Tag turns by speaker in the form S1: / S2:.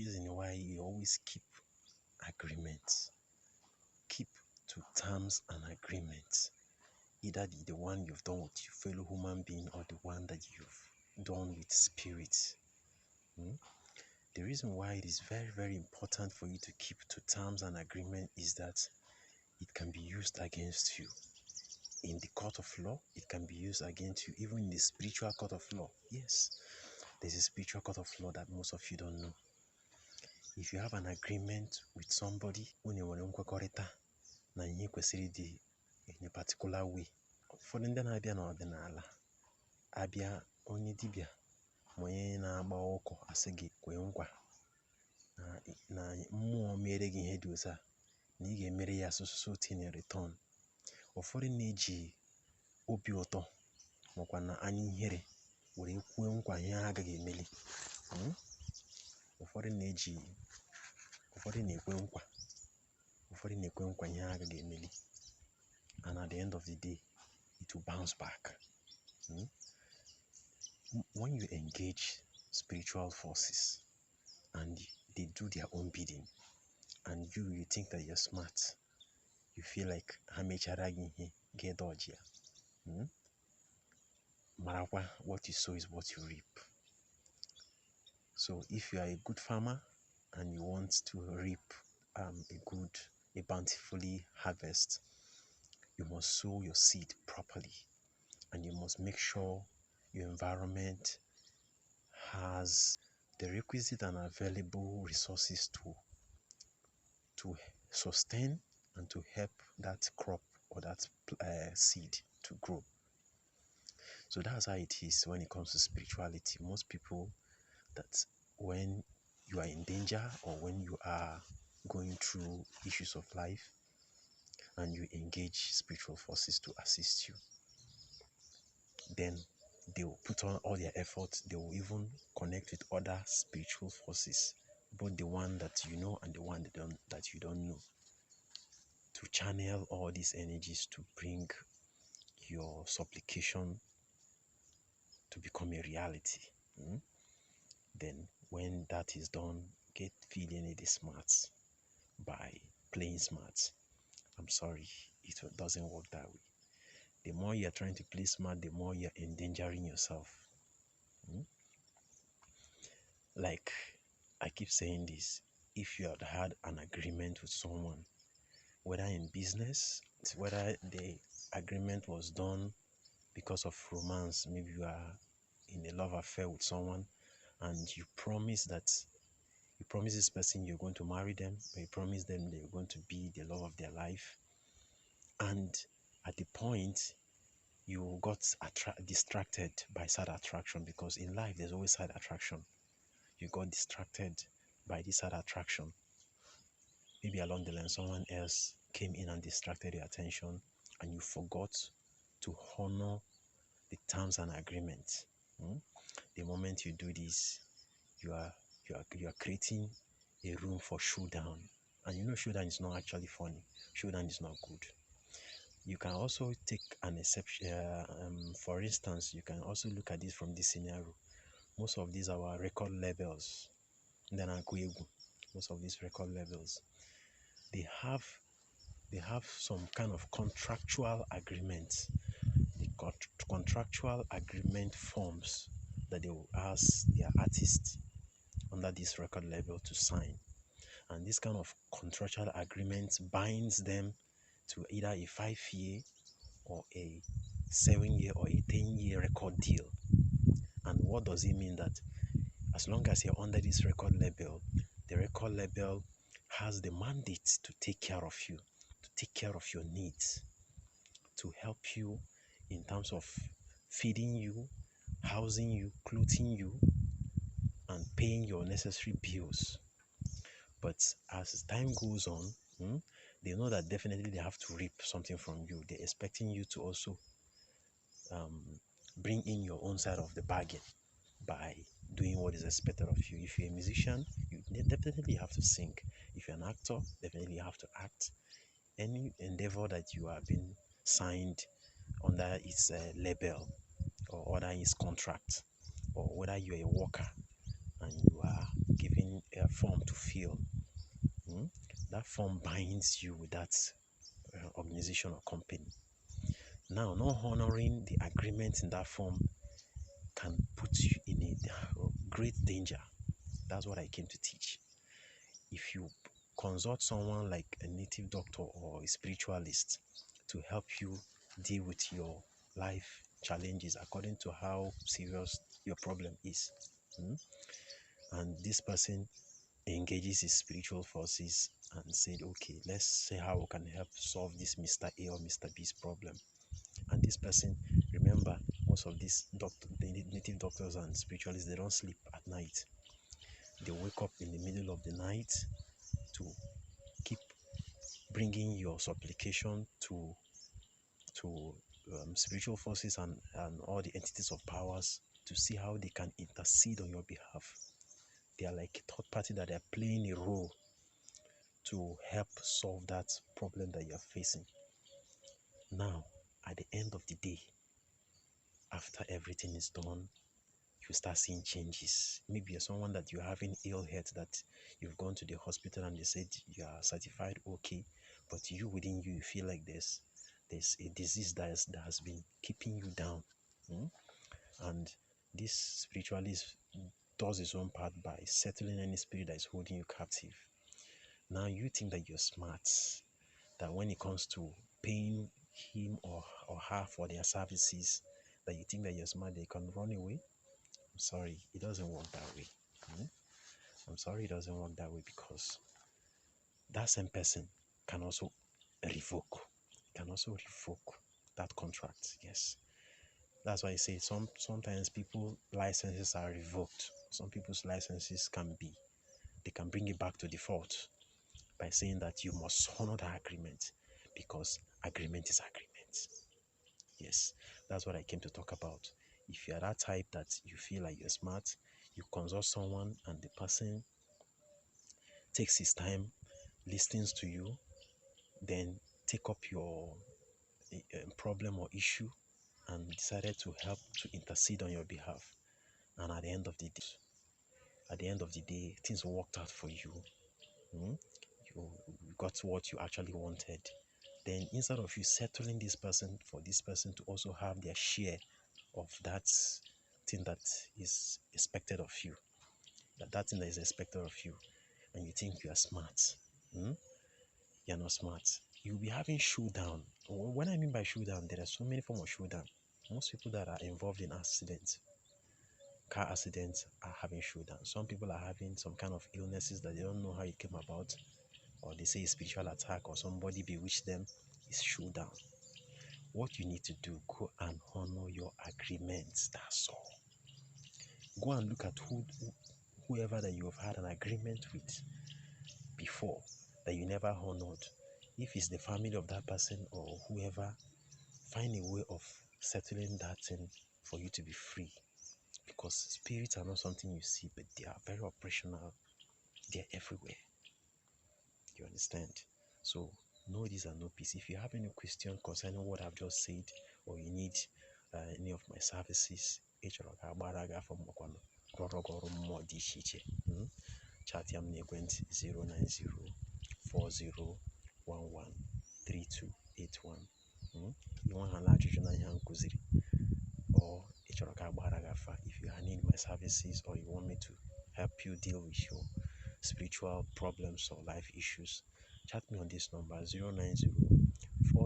S1: reason why you always keep agreements. Keep to terms and agreements. Either the one you've done with your fellow human being or the one that you've done with spirit. The reason why it is very, very important for you to keep to terms and agreement is that it can be used against you. In the court of law, it can be used against you. Even in the spiritual court of law. Yes, there's a spiritual court of law that most of you don't know. If you have an agreement with somebody, na ihe kwesịrị dị in a particular way. Ụfọdụ ndị na-abịa n'ọdịnala abịa onye dibịa ma onye na-agba ụkọ asị gị kwee nkwa na mmụọ mere gị ihe dị otu a na ị ga-emere ya so in return. Ụfọdụ na-eji obi ụtọ makwa na anya ihere were kwue nkwa ihe ha agaghị emeli. Ụfọdụ na-ekwe nkwa ihe ha agaghị emeli, and at the end of the day it will bounce back. When you engage spiritual forces and they do their own bidding, and you think that you're smart, you feel like ha mechara gị ihe ga-edọji ya. Marakwa, what you sow is what you reap. So if you are a good farmer and you want to reap a bountifully harvest, you must sow your seed properly, and you must make sure your environment has the requisite and available resources to sustain and to help that crop or that seed to grow. So that's how it is when it comes to spirituality. Most people, that when you are in danger or when you are going through issues of life and you engage spiritual forces to assist you, then they will put on all their efforts. They will even connect with other spiritual forces, both the one that you know and the one that you don't know, to channel all these energies to bring your supplication to become a reality. Then when that is done, get feeling it is smart by playing smart. I'm sorry, it doesn't work that way. The more you're trying to play smart, the more you're endangering yourself. Like I keep saying this, if you had had an agreement with someone, whether in business, whether the agreement was done because of romance, maybe you are in a love affair with someone and you promise this person you're going to marry them, or you promise them they're going to be the love of their life, and at the point you got distracted by side attraction, because in life there's always side attraction. You got distracted by this side attraction. Maybe along the line someone else came in and distracted your attention, and you forgot to honor the terms and agreements. The moment you do this, you are creating a room for showdown, and you know showdown is not actually funny. Showdown is not good. You can also take an exception. For instance, you can also look at this from this scenario. Most of these are our record labels. Most of these record labels, they have some kind of contractual agreement. The contractual agreement forms that they will ask their artists under this record label to sign, and this kind of contractual agreement binds them to either a 5-year or a 7-year or a 10-year record deal. And what does it mean? That as long as you're under this record label, the record label has the mandate to take care of you, to take care of your needs, to help you in terms of feeding you, housing you, clothing you, and paying your necessary bills. But as time goes on, they know that definitely they have to reap something from you. They're expecting you to also bring in your own side of the bargain by doing what is expected of you. If you're a musician, you definitely have to sing. If you're an actor, definitely you have to act. Any endeavor that you have been signed under its label or under its contract, or whether you're a worker and you are given form to fill. That form binds you with that organization or company. Now, not honoring the agreement in that form can put you in a great danger. That's what I came to teach. If you consult someone like a native doctor or a spiritualist to help you deal with your life challenges according to how serious your problem is, and this person engages his spiritual forces and said, okay, let's see how we can help solve this Mr. A or Mr. B's problem. And this person, remember, most of these the native doctors and spiritualists, they don't sleep at night. They wake up in the middle of the night to keep bringing your supplication to spiritual forces and all the entities of powers to see how they can intercede on your behalf. They are like a third party that are playing a role to help solve that problem that you are facing. Now, at the end of the day, after everything is done, you start seeing changes. Maybe you're someone that you're having ill health, that you've gone to the hospital and they said you are certified okay, but you within you feel like there's a disease that has been keeping you down. And this spiritualist does his own part by settling any spirit that is holding you captive. Now you think that you're smart, that when it comes to paying him or her for their services, that you think that you're smart, they can run away. I'm sorry, it doesn't work that way. I'm sorry, it doesn't work that way, because that same person can also revoke, that contract. Yes, that's why I say sometimes people licenses are revoked. Some people's licenses can bring it back to default by saying that you must honor the agreement, because agreement is agreement. Yes, that's what I came to talk about. If you are that type that you feel like you're smart, you consult someone and the person takes his time, listens to you, then take up your problem or issue and decided to help to intercede on your behalf. And at the end of the day, things worked out for you. You got what you actually wanted. Then instead of you settling this person for this person to also have their share of that thing that is expected of you, that thing that is expected of you, and you think you are smart, you're not smart. You'll be having showdown. When I mean by showdown, there are so many forms of showdown. Most people that are involved in accidents, car accidents, are having showdown. Some people are having some kind of illnesses that they don't know how it came about, or they say a spiritual attack or somebody bewitched them. It's showdown. What you need to do, go and honor your agreements. That's all. Go and look at whoever that you have had an agreement with before that you never honored. If it's the family of that person or whoever, find a way of settling that thing for you to be free. Because spirits are not something you see, but they are very operational. They're everywhere. You understand? So no this and no peace. If you have any question concerning what I've just said, or you need any of my services, chat yam n'ekwentị 09040113281. Inwe ha na ajụjụ na ihe a nkụziri, or ị chọrọ ka agbara gị afa, if you need my services or you want me to help you deal with your spiritual problems or life issues, chat me on this number 09040113281.